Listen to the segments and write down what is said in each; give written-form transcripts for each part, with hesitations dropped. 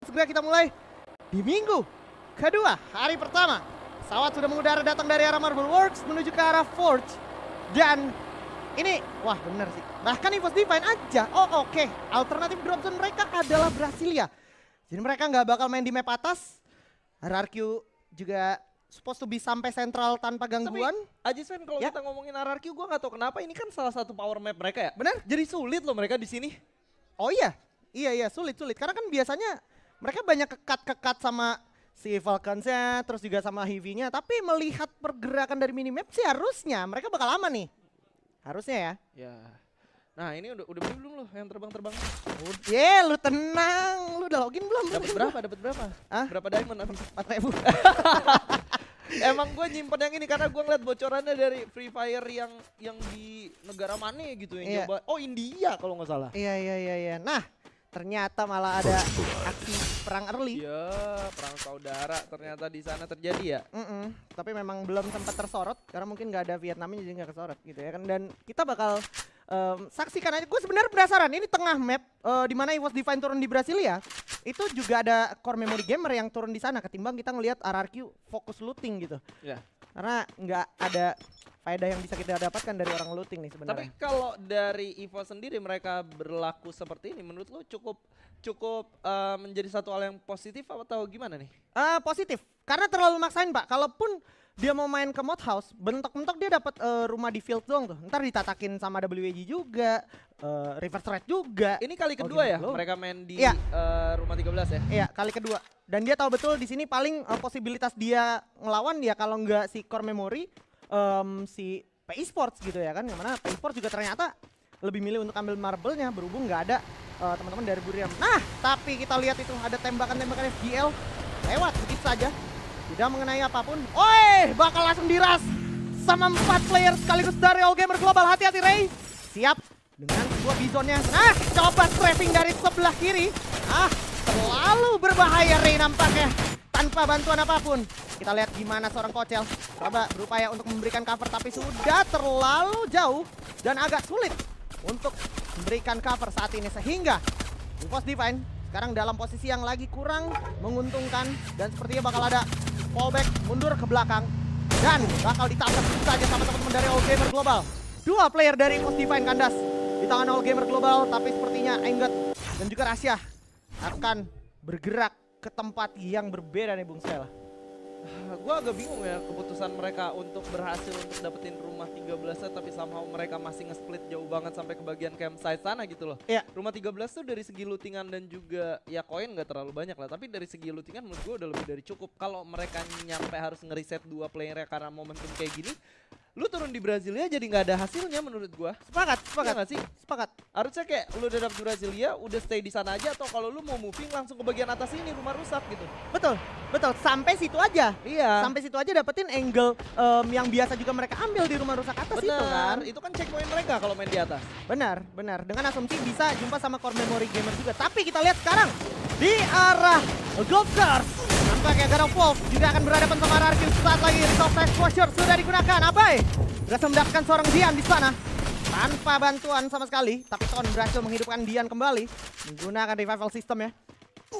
segera kita mulai di minggu kedua, hari pertama. Pesawat sudah mengudara datang dari arah Marble Works menuju ke arah Forge. Dan ini, wah bener sih. Bahkan EVOS Divine aja. Oh oke. Alternatif drop zone mereka adalah Brasilia. Jadi mereka nggak bakal main di map atas. RRQ juga supposed to be sampai sentral tanpa gangguan. Tapi Ajisven kalau kita ngomongin RRQ, gue nggak tahu kenapa ini kan salah satu power map mereka ya. Benar? Jadi sulit loh mereka di sini. Oh iya, iya sulit. Karena kan biasanya mereka banyak kekat sama si Falcons-nya, terus juga sama Heavy-nya. Tapi melihat pergerakan dari minimap sih harusnya mereka bakal aman nih. Harusnya ya. Ya. Nah ini udah beli belum lo yang terbang-terbang? Lu tenang. Lu udah login belum? Dapat berapa? Hah? Berapa diamond? 4.000. Emang gue nyimpen yang ini karena gue ngeliat bocorannya dari Free Fire yang di negara mana gitu yang coba. Oh India kalau nggak salah. Iya. Nah ternyata malah ada aksi perang early. Iya, perang saudara ternyata di sana terjadi ya. Tapi memang belum sempat tersorot karena mungkin nggak ada Vietnamnya jadi nggak kesorot gitu ya kan. Dan kita bakal saksikan aja. Gue sebenarnya penasaran ini tengah map di mana EVOS Divine turun di Brasilia. Itu juga ada core memory gamer yang turun di sana ketimbang kita ngelihat RRQ fokus looting gitu. Ya. Karena nggak ada faedah yang bisa kita dapatkan dari orang looting nih sebenarnya. Tapi kalau dari EVOS sendiri mereka berlaku seperti ini, menurut lo cukup menjadi satu hal yang positif atau gimana nih? Positif, karena terlalu maksain Pak. Kalaupun dia mau main ke mod house, bentok-bentok dia dapat rumah di field doang tuh. Ntar ditatakin sama WG juga, reverse red juga. Ini kali kedua ya mereka main di rumah 13 ya? Iya, kali kedua. Dan dia tahu betul di sini paling posibilitas dia ngelawan ya kalau nggak si core memory, si PI Sports gitu ya kan. Yang mana PI Sports juga ternyata lebih milih untuk ambil marble-nya berhubung nggak ada teman-teman dari Buriram. Nah, tapi kita lihat itu ada tembakan-tembakan FGL lewat begitu saja. Tidak mengenai apapun. Bakal langsung diras sama 4 player sekaligus dari All Gamer Global. Hati-hati Ray. Siap dengan sebuah bizonnya. Nah, coba strafing dari sebelah kiri. Terlalu berbahaya Ray nampaknya. Tanpa bantuan apapun. Kita lihat gimana seorang Kocel coba berupaya untuk memberikan cover tapi sudah terlalu jauh dan agak sulit untuk memberikan cover saat ini sehingga EVOS Divine sekarang dalam posisi yang lagi kurang menguntungkan dan sepertinya bakal ada fallback mundur ke belakang dan bakal ditabrak saja sama teman-teman dari All Gamer Global. 2 player dari EVOS Divine kandas di tangan All Gamer Global, tapi sepertinya Enggot dan juga Rasya akan bergerak ke tempat yang berbeda nih Bung Stella. Gue agak bingung ya keputusan mereka untuk berhasil untuk dapetin rumah 13 tapi somehow mereka masih nge-split jauh banget sampai ke bagian campsite sana gitu loh. Iya. Rumah 13 tuh dari segi lootingan dan juga ya koin gak terlalu banyak lah, tapi dari segi lootingan menurut gue udah lebih dari cukup. Kalau mereka nyampe harus ngeriset 2 playernya karena momentum kayak gini, lu turun di Brasilia jadi nggak ada hasilnya menurut gua. Sepakat Ya gak sih? Sepakat. Harusnya kayak lu udah dapet Brasilia, udah stay di sana aja, atau kalau lu mau moving langsung ke bagian atas ini rumah rusak gitu. Betul. Sampai situ aja. Iya. Sampai situ aja dapetin angle yang biasa juga mereka ambil di rumah rusak atas itu kan. Itu kan checkpoint mereka kalau main di atas. Benar. Dengan asumsi bisa jumpa sama core memory gamer juga. Tapi kita lihat sekarang di arah Golfers. Nampaknya God of Wolf juga akan berhadapan sama RRQ saat lagi Resolve Exposure sudah digunakan. Abai berhasil mendapatkan seorang Dian di sana tanpa bantuan sama sekali. Tapi Ton berhasil menghidupkan Dian kembali menggunakan revival system ya.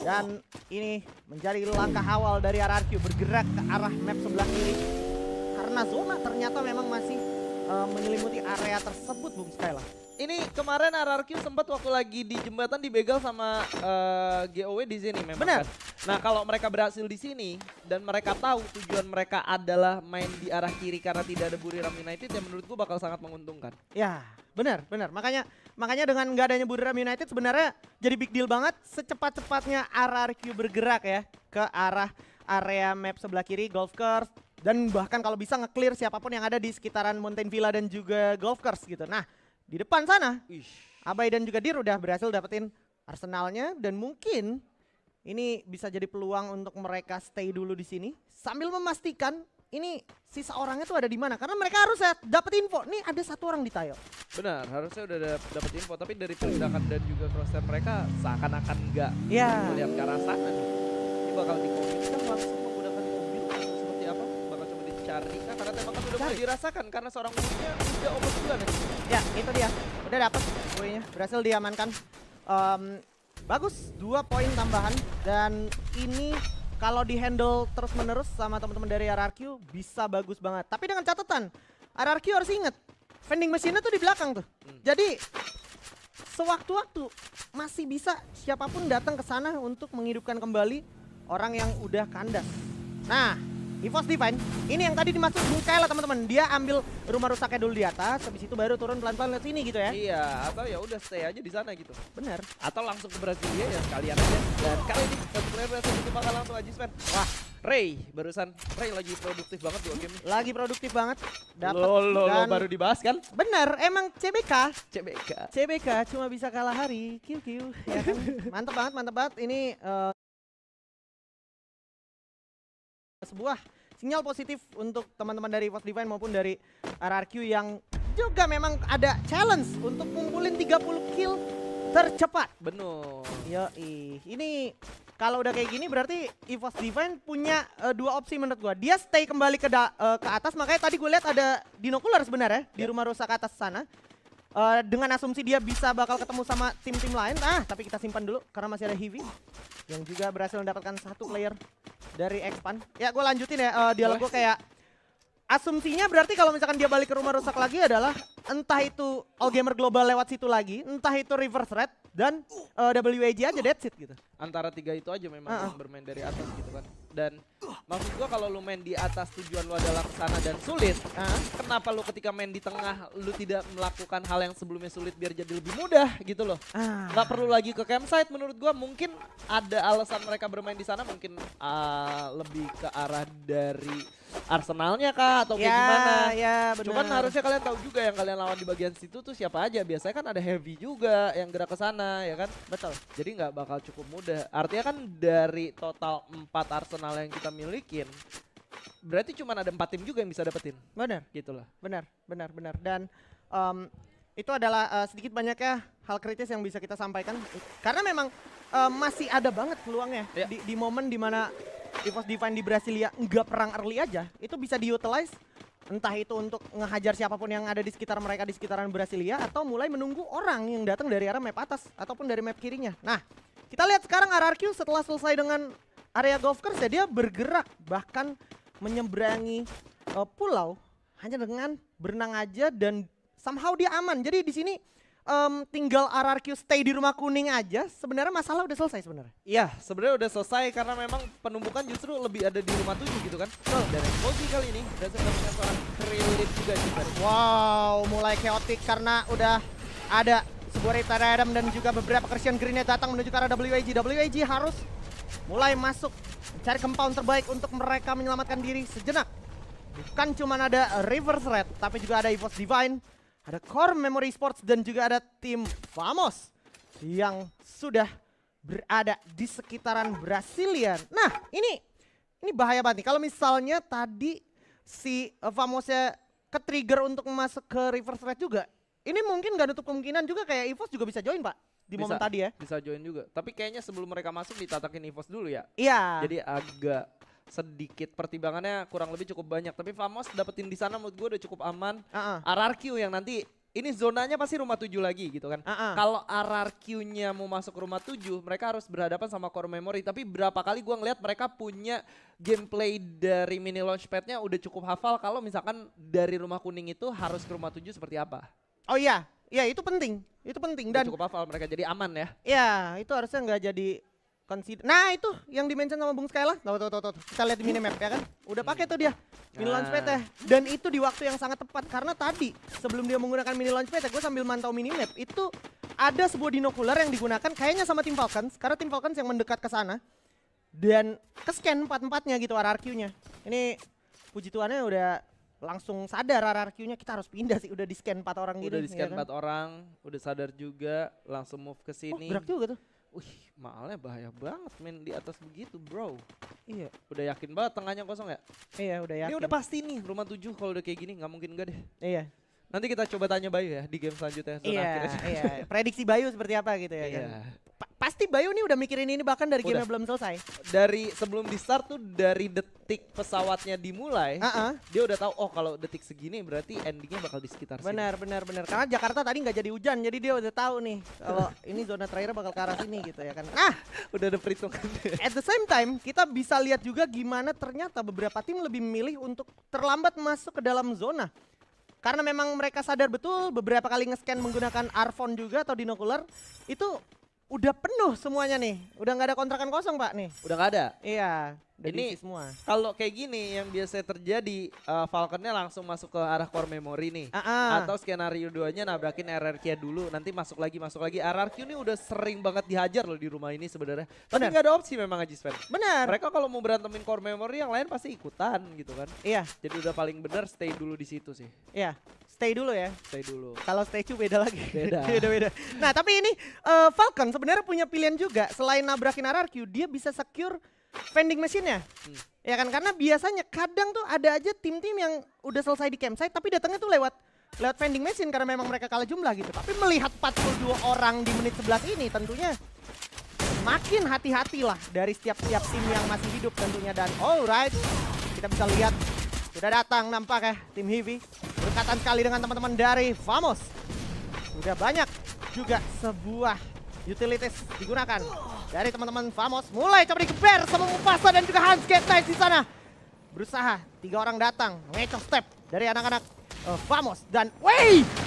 Dan ini menjadi langkah awal dari RRQ bergerak ke arah map sebelah kiri. Karena zona ternyata memang masih menyelimuti area tersebut Bung Skyla. Ini kemarin RRQ sempat waktu lagi di jembatan dibegal sama GOW di sini memang. Benar. Kan? Nah kalau mereka berhasil di sini dan mereka tahu tujuan mereka adalah main di arah kiri karena tidak ada Buriram United, ya menurut gua bakal sangat menguntungkan. Ya benar. Makanya dengan nggak adanya Buriram United sebenarnya jadi big deal banget secepat-cepatnya RRQ bergerak ya ke arah area map sebelah kiri Golf Course. Dan bahkan kalau bisa nge-clear siapapun yang ada di sekitaran Mountain Villa dan juga Golf Course gitu. Nah di depan sana, Abai dan juga Dir udah berhasil dapetin arsenalnya dan mungkin ini bisa jadi peluang untuk mereka stay dulu di sini sambil memastikan ini sisa orangnya tuh ada di mana karena mereka harus dapet info. Nih ada 1 orang di Tayo. Benar, harusnya udah dapet info tapi dari pergerakan dan juga crosshair mereka seakan-akan nggak melihat ke arah sana nih. Ini bakal dikomitkan langsung menggunakan mobil seperti apa? Bakal coba dicari karena tembakan udah mulai dirasakan karena seorang musuhnya udah obat duluan ya. Ya itu dia, udah dapet poinnya, berhasil diamankan. Bagus, 2 poin tambahan dan ini kalau di handle terus menerus sama teman-teman dari RRQ bisa bagus banget. Tapi dengan catatan, RRQ harus inget, vending machine-nya tuh di belakang tuh. Jadi sewaktu-waktu masih bisa siapapun datang ke sana untuk menghidupkan kembali orang yang udah kandas. Nah, EVOS Divine, ini yang tadi dimaksud Bung Skyla teman-teman. Dia ambil rumah rusaknya dulu di atas, habis itu baru turun pelan-pelan ke sini gitu ya. Iya, atau ya udah stay aja di sana gitu. Bener. Atau langsung ke Brasilia ya sekalian aja. Dan kali ini satu player Brasilia bakal langsung aja Sven. Wah, Ray barusan. Ray lagi produktif banget 2 game nih. Lagi produktif banget. Dapat Lo baru dibahas kan? Bener, emang CBK. CBK cuma bisa kalah hari. QQ ya kan. Mantap banget. Ini sebuah sinyal positif untuk teman-teman dari EVOS Divine maupun dari RRQ yang juga memang ada challenge untuk ngumpulin 30 kill tercepat. Benar. Yoi, ini kalau udah kayak gini berarti EVOS Divine punya 2 opsi menurut gua. Dia stay kembali ke atas, makanya tadi gue lihat ada Dinokular sebenarnya di rumah rusak atas sana. Dengan asumsi dia bisa bakal ketemu sama tim-tim lain. Tapi kita simpan dulu karena masih ada Heavy yang juga berhasil mendapatkan 1 player dari Expand. Ya gue lanjutin ya dialog gue kayak asumsinya berarti kalau misalkan dia balik ke rumah rusak lagi adalah entah itu All Gamer Global lewat situ lagi, entah itu Reverse Red dan WAG aja that's it gitu. Antara 3 itu aja memang yang bermain dari atas gitu kan. Dan maksud gua kalau lu main di atas tujuan lu adalah kesana dan sulit, kenapa lu ketika main di tengah lu tidak melakukan hal yang sebelumnya sulit biar jadi lebih mudah gitu loh. Nggak perlu lagi ke campsite menurut gua. Mungkin ada alasan mereka bermain di sana, mungkin lebih ke arah dari Arsenalnya kah atau kayak gimana. Ya, bener. Cuman harusnya kalian tahu juga yang kalian lawan di bagian situ tuh siapa aja. Biasanya kan ada Heavy juga yang gerak ke sana ya kan. Betul. Jadi nggak bakal cukup mudah. Artinya kan dari total 4 Arsenal yang kita milikin, berarti cuma ada 4 tim juga yang bisa dapetin. Benar. Gitulah. Benar. Dan itu adalah sedikit banyaknya hal kritis yang bisa kita sampaikan. Karena memang masih ada banget peluangnya di momen dimana EVOS Divine di Brasilia nggak perang early aja, itu bisa diutilize entah itu untuk ngehajar siapapun yang ada di sekitar mereka di sekitaran Brasilia atau mulai menunggu orang yang datang dari arah map atas ataupun dari map kirinya. Nah, kita lihat sekarang RRQ setelah selesai dengan area golf course ya, dia bergerak bahkan menyeberangi pulau hanya dengan berenang aja dan somehow dia aman. Jadi di sini tinggal RRQ stay di rumah kuning aja, sebenarnya masalah udah selesai sebenarnya. Iya, sebenarnya udah selesai karena memang penumpukan justru lebih ada di rumah 7 gitu kan. Dan Exposy kali ini berhasil mendapatkan seorang Krillin juga juga. Wow, mulai chaotic karena udah ada sebuah Riptide Adam dan juga beberapa Christian Grenade datang menuju ke arah WAG. WAG harus mulai masuk mencari compound terbaik untuk mereka menyelamatkan diri sejenak. Bukan cuma ada Reverse Red, tapi juga ada EVOS Divine, ada Core Memory Sports dan juga ada tim Vamos yang sudah berada di sekitaran Brasilian. Nah, ini bahaya banget nih. Kalau misalnya tadi si Vamosnya ke-trigger untuk masuk ke Reverse Red juga, ini mungkin gak nutup kemungkinan juga kayak EVOS juga bisa join, Pak, di momen tadi ya. Bisa join juga. Tapi kayaknya sebelum mereka masuk ditatakin EVOS dulu ya. Iya. Jadi agak sedikit pertimbangannya kurang lebih cukup banyak. Tapi Vamos dapetin di sana menurut gue udah cukup aman. RRQ yang nanti ini zonanya pasti rumah 7 lagi gitu kan. Kalau RRQ-nya mau masuk ke rumah 7, mereka harus berhadapan sama Core Memory. Tapi berapa kali gue ngeliat mereka punya gameplay dari mini launchpad-nya udah cukup hafal kalau misalkan dari rumah kuning itu harus ke rumah 7 seperti apa. Oh iya, itu penting. Itu penting dan cukup hafal mereka jadi aman ya. Iya, itu harusnya nggak jadi consider. Nah, itu yang di-mention sama Bung Skyla. Tuh. Kita lihat di minimap ya kan. Udah pakai tuh dia mini launchpad ya. Dan itu di waktu yang sangat tepat karena tadi sebelum dia menggunakan mini launchpad ya, gue sambil mantau minimap itu ada sebuah dinokular yang digunakan kayaknya sama tim Falcons karena tim Falcons yang mendekat ke sana dan ke-scan 4-4-nya gitu RRQ-nya. Ini puji Tuhannya udah langsung sadar RRQ-nya kita harus pindah sih, udah di-scan 4 orang gitu. Udah di-scan ya kan? 4 orang, udah sadar juga, langsung move ke sini. Gerak juga tuh. Wih, malnya bahaya banget main di atas begitu, bro. Iya. Udah yakin banget tengahnya kosong ya? Iya, udah yakin. Ini udah pasti nih rumah 7 kalau udah kayak gini, nggak mungkin enggak deh. Iya. Nanti kita coba tanya Bayu ya di game selanjutnya. Iya. Prediksi Bayu seperti apa gitu ya kan. pasti Bayu nih udah mikirin ini bahkan dari game belum selesai. Dari sebelum di start tuh, dari detik pesawatnya dimulai, dia udah tahu oh kalau detik segini berarti endingnya bakal di sekitar sini. Benar. Karena Jakarta tadi nggak jadi hujan, jadi dia udah tahu nih kalau ini zona terakhir bakal ke arah sini gitu ya kan. Nah, udah ada perhitungan. At the same time, kita bisa lihat juga gimana ternyata beberapa tim lebih memilih untuk terlambat masuk ke dalam zona. Karena memang mereka sadar betul beberapa kali nge-scan menggunakan Arfon juga atau Dinokular itu udah penuh semuanya nih. Udah nggak ada kontrakan kosong Pak nih. Udah nggak ada? Iya. Ini semua. Kalau kayak gini yang biasa terjadi Falconnya langsung masuk ke arah core memory nih. Atau skenario 2-nya nabrakin RRQ dulu nanti masuk lagi. RRQ ini udah sering banget dihajar loh di rumah ini sebenarnya. Tapi nggak ada opsi memang Ajis Fan. Benar. Mereka kalau mau berantemin core memory yang lain pasti ikutan gitu kan. Iya. Jadi udah paling bener stay dulu di situ sih. Iya. Stay dulu ya. Stay dulu. Kalau stay beda lagi. Beda. Nah tapi ini Falcon sebenarnya punya pilihan juga. Selain nabrakin RRQ, dia bisa secure vending machine-nya. Ya kan, karena biasanya kadang tuh ada aja tim-tim yang udah selesai di campsite tapi datangnya tuh lewat vending machine karena memang mereka kalah jumlah gitu. Tapi melihat 42 orang di menit 11 ini tentunya makin hati-hatilah dari setiap tim yang masih hidup tentunya. Dan alright, kita bisa lihat sudah datang nampak ya tim Heavy. Berdekatan sekali dengan teman-teman dari Famos. Sudah banyak juga sebuah utilities digunakan dari teman-teman Famos. Mulai coba digeber sama Mufasa dan juga Hans Get Nice di sana. Berusaha 3 orang datang, ngecoh step dari anak-anak Famos. Dan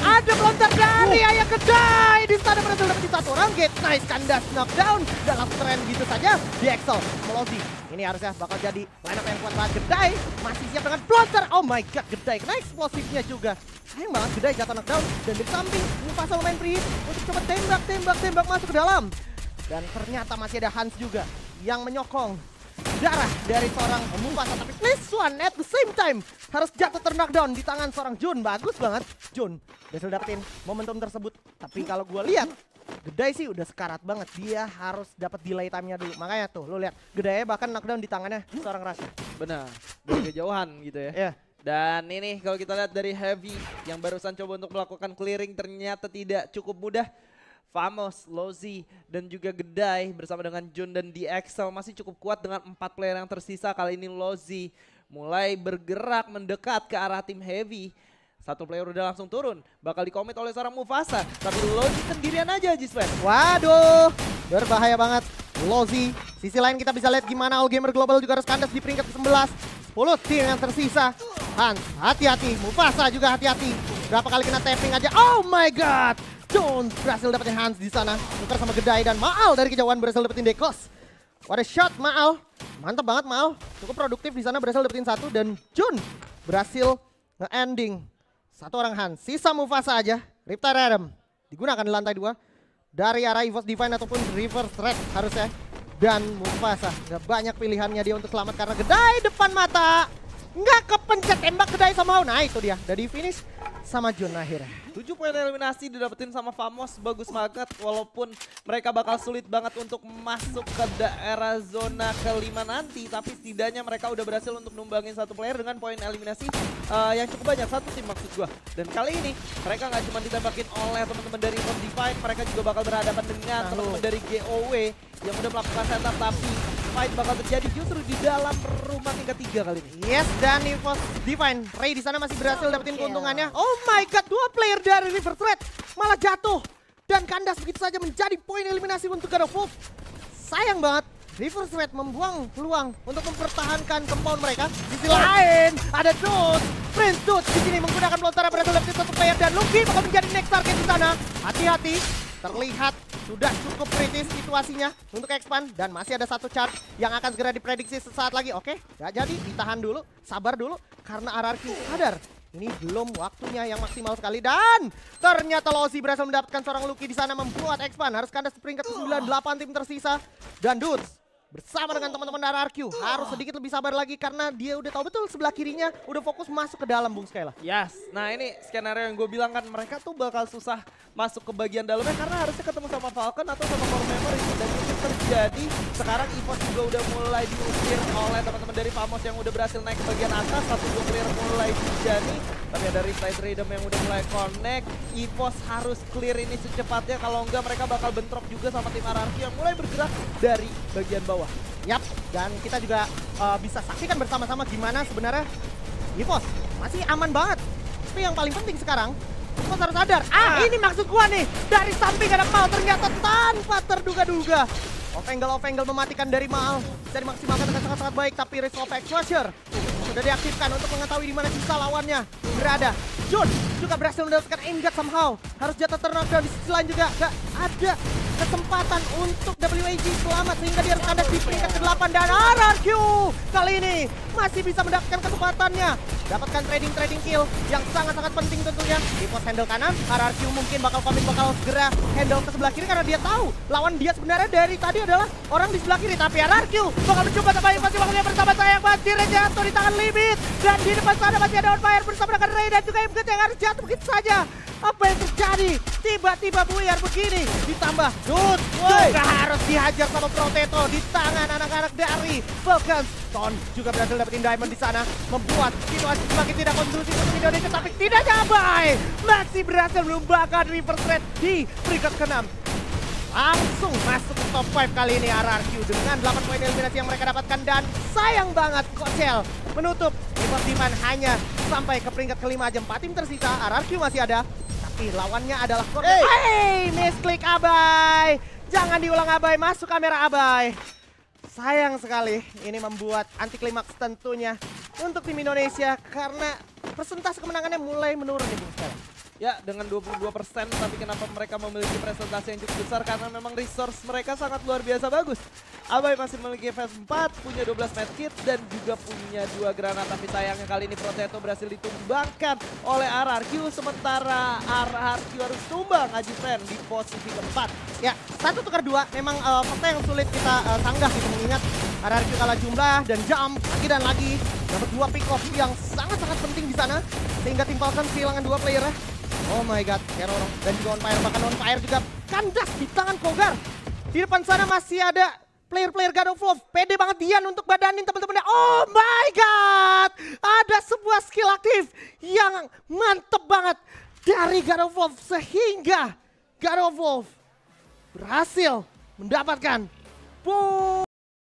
ada pelontar dari Ayah Kedai di sana, berhasil dapetin 1 orang. Get Nice kandas knockdown dan langsung tren gitu saja di Excel Melozi. Ini harusnya bakal jadi line up yang kuat banget. Gedai masih siap dengan pelontar. Oh my god, Gedai kena eksplosifnya juga. Sayang banget Gedai jatuh knockdown. Dan dari samping Mufasa lumayan free untuk coba tembak masuk ke dalam. Dan ternyata masih ada Hans juga yang menyokong darah dari seorang Mufasa. Tapi this one at the same time harus jatuh knockdown di tangan seorang Jun. Bagus banget Jun berhasil dapetin momentum tersebut. Tapi kalau gue lihat Gedai sih udah sekarat banget. Dia harus dapat delay time-nya dulu. Makanya tuh lo lihat Gedai bahkan knockdown di tangannya seorang Rasha. Benar, dari kejauhan gitu ya. Yeah. Dan ini kalau kita lihat dari Heavy yang barusan coba untuk melakukan clearing ternyata tidak cukup mudah. Famos, Lozi, dan juga Gedai bersama dengan Jun dan DXL masih cukup kuat dengan 4 player yang tersisa. Kali ini Lozi mulai bergerak mendekat ke arah tim Heavy. 1 player udah langsung turun, bakal dikomit oleh seorang Mufasa. Tapi Lozi sendirian aja Jispen. Waduh, berbahaya banget Lozi. Sisi lain kita bisa lihat gimana All Gamer Global juga harus kandas di peringkat ke-11. 10 tim yang tersisa. Hans, hati-hati. Mufasa juga hati-hati. Berapa kali kena tapping aja. Oh my god. Jones berhasil dapetin Hans di sana. Tukar sama Gedai dan Maal dari kejauhan berhasil dapetin Dekos. What a shot Maal. Mantap banget Maal. Cukup produktif di sana berhasil dapetin 1 dan Jun berhasil nge-ending 1 orang Hans. Sisa Mufasa aja. Riptide Adam digunakan di lantai 2 dari arah EVOS Divine ataupun Reverse Threat harusnya. Dan Mufasa gak banyak pilihannya dia untuk selamat karena Gedai depan mata. Nggak kepencet tembak Gedai sama Nah itu dia. Dari finish sama Jun akhirnya. 7 poin eliminasi didapetin sama Famos, bagus banget. Walaupun mereka bakal sulit banget untuk masuk ke daerah zona ke-5 nanti. Tapi setidaknya mereka udah berhasil untuk numbangin 1 player dengan poin eliminasi yang cukup banyak. 1 tim maksud gua. Dan kali ini mereka nggak cuma ditembakin oleh teman-teman dari EVOS Divine. Mereka juga bakal berhadapan dengan teman-teman dari GOW yang udah melakukan setup. Tapi fight bakal terjadi justru di dalam rumah tingkat 3 kali ini. Yes, dan EVOS Divine Ray di sana masih berhasil dapetin keuntungannya. Oh my god, 2 player dari River Threat malah jatuh dan kandas begitu saja menjadi poin eliminasi untuk God of Wolf. Sayang banget River Threat membuang peluang untuk mempertahankan compound mereka. Di sisi lain ada Dudes, Prince Dudes di sini menggunakan pelontaran berhasil dapetin 1 player dan Lucky bakal menjadi next target di sana. Hati-hati, terlihat sudah cukup kritis situasinya untuk expand dan masih ada 1 charge yang akan segera diprediksi sesaat lagi. Oke, gak jadi, ditahan dulu, sabar dulu karena RRQ sadar ini belum waktunya yang maksimal sekali. Dan ternyata Lozi berhasil mendapatkan seorang Lucky di sana membuat expand harus kandas peringkat ke-9, 8 tim tersisa. Dan Dudes bersama dengan teman-teman RRQ harus sedikit lebih sabar lagi karena dia udah tahu betul sebelah kirinya udah fokus masuk ke dalam Bung Skyla. Yes, nah ini skenario yang gue bilang kan mereka tuh bakal susah masuk ke bagian dalamnya karena harusnya ketemu sama Falcon atau sama Core Memory. Dan terjadi. Sekarang EVOS juga udah mulai diusir oleh teman-teman dari Famos yang udah berhasil naik ke bagian atas. 1-2 player mulai dijani, tapi ada Riptide Rhythm yang udah mulai connect. EVOS harus clear ini secepatnya, kalau enggak mereka bakal bentrok juga sama tim RRQ yang mulai bergerak dari bagian bawah. Yap, dan kita juga bisa saksikan bersama-sama gimana sebenarnya EVOS masih aman banget. Tapi yang paling penting sekarang, EVOS harus sadar, ini maksud gua nih, dari samping ada Mal, ternyata tanpa terduga-duga. Off angle mematikan dari Mal, bisa dimaksimalkan dengan sangat-sangat baik, tapi Risk of Exposure sudah diaktifkan untuk mengetahui di mana sisa lawannya berada. Jun juga berhasil mendapatkan aim guard somehow, harus jatuh knockdown. Di sisi lain juga gak ada kesempatan untuk WAG selamat sehingga dia harus kandas di peringkat ke-8 dan RRQ kali ini masih bisa mendapatkan kesempatannya. Dapatkan trading kill yang sangat-sangat penting tentunya. Di pos handle kanan, RRQ mungkin bakal segera handle ke sebelah kiri karena dia tahu lawan dia sebenarnya dari tadi adalah orang di sebelah kiri. Tapi RRQ bakal mencoba tapi masih bakal bersama saya banjir jatuh di tangan Limit. Dan di depan sana masih ada On Fire bersama dengan Ray dan juga Imget yang harus jatuh begitu saja. Apa yang terjadi? Tiba-tiba buyar begini. Ditambah Jut juga harus dihajar sama Proteto di tangan anak-anak dari Falcons. Ton juga berhasil dapetin Diamond di sana, membuat situasi semakin tidak kondusif untuk Indonesia, tapi tidak capai. Masih berhasil menumbangkan Reverse Red di peringkat ke-6. Langsung masuk ke top 5 kali ini RRQ dengan 8 poin eliminasi yang mereka dapatkan, dan sayang banget Kocel menutup EVOS Diman hanya sampai ke peringkat ke-5 aja. 4 tim tersisa, RRQ masih ada, tapi lawannya adalah Cornet. Misklik Abai. Jangan diulang Abai, masuk kamera Abai. Sayang sekali, ini membuat anti klimaks tentunya untuk tim Indonesia karena persentase kemenangannya mulai menurun nih Bung Stella. Ya, dengan 22%, tapi kenapa mereka memiliki presentasi yang cukup besar? Karena memang resource mereka sangat luar biasa bagus. Abai masih memiliki FS4, punya 12 medkit, dan juga punya 2 granat. Tapi sayangnya kali ini Proteto berhasil ditumbangkan oleh RRQ, sementara RRQ harus tumbang Haji Friend di posisi keempat. Ya, 1-2 memang fakta yang sulit kita sanggah gitu, mengingat RRQ kalah jumlah dan jump lagi dan lagi. Dapat 2 pick off yang sangat-sangat penting di sana, sehingga tim Falcons kehilangan 2 player ya. Oh my god, Terror dan juga On Fire, bahkan On Fire juga kandas di tangan Kogar. Di depan sana masih ada player-player God of Love. Pede banget Dian untuk badanin teman-temannya. Oh my god, ada sebuah skill aktif yang mantep banget dari God of Love, sehingga God of Love berhasil mendapatkan